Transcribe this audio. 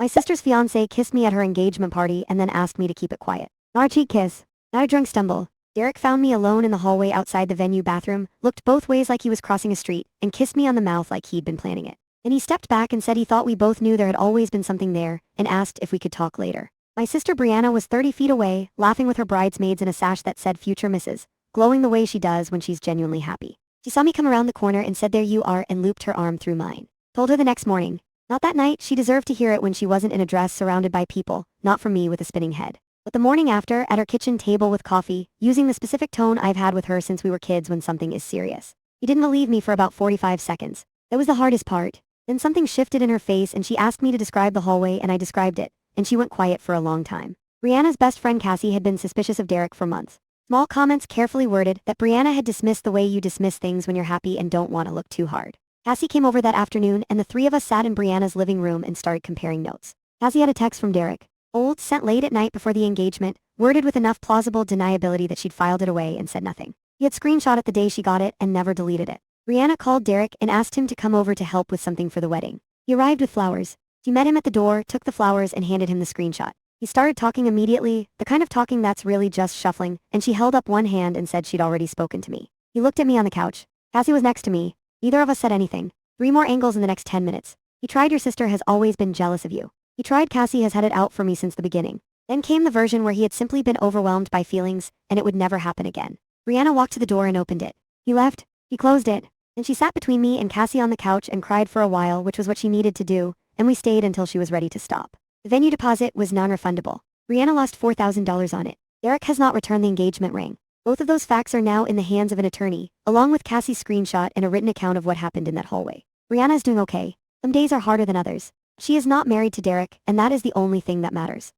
My sister's fiance kissed me at her engagement party and then asked me to keep it quiet. Not a cheek kiss. Not a drunk stumble. Derek found me alone in the hallway outside the venue bathroom, looked both ways like he was crossing a street, and kissed me on the mouth like he'd been planning it. Then he stepped back and said he thought we both knew there had always been something there, and asked if we could talk later. My sister Brianna was 30 feet away, laughing with her bridesmaids in a sash that said future Mrs., glowing the way she does when she's genuinely happy. She saw me come around the corner and said there you are and looped her arm through mine. Told her the next morning. Not that night, she deserved to hear it when she wasn't in a dress surrounded by people, not from me with a spinning head. But the morning after, at her kitchen table with coffee, using the specific tone I've had with her since we were kids when something is serious. He didn't believe me for about 45 seconds. That was the hardest part. Then something shifted in her face and she asked me to describe the hallway and I described it, and she went quiet for a long time. Brianna's best friend Cassie had been suspicious of Derek for months. Small comments carefully worded that Brianna had dismissed the way you dismiss things when you're happy and don't want to look too hard. Cassie came over that afternoon and the three of us sat in Brianna's living room and started comparing notes. Cassie had a text from Derek. Old, sent late at night before the engagement, worded with enough plausible deniability that she'd filed it away and said nothing. He had screenshot it the day she got it and never deleted it. Brianna called Derek and asked him to come over to help with something for the wedding. He arrived with flowers. She met him at the door, took the flowers and handed him the screenshot. He started talking immediately, the kind of talking that's really just shuffling, and she held up one hand and said she'd already spoken to me. He looked at me on the couch. Cassie was next to me. Neither of us said anything. 3 more angles in the next 10 minutes. He tried your sister has always been jealous of you. He tried Cassie has had it out for me since the beginning. Then came the version where he had simply been overwhelmed by feelings, and it would never happen again. Brianna walked to the door and opened it. He left. He closed it. Then she sat between me and Cassie on the couch and cried for a while, which was what she needed to do, and we stayed until she was ready to stop. The venue deposit was non-refundable. Brianna lost $4,000 on it. Derek has not returned the engagement ring. Both of those facts are now in the hands of an attorney, along with Cassie's screenshot and a written account of what happened in that hallway. Brianna is doing okay. Some days are harder than others. She is not married to Derek, and that is the only thing that matters.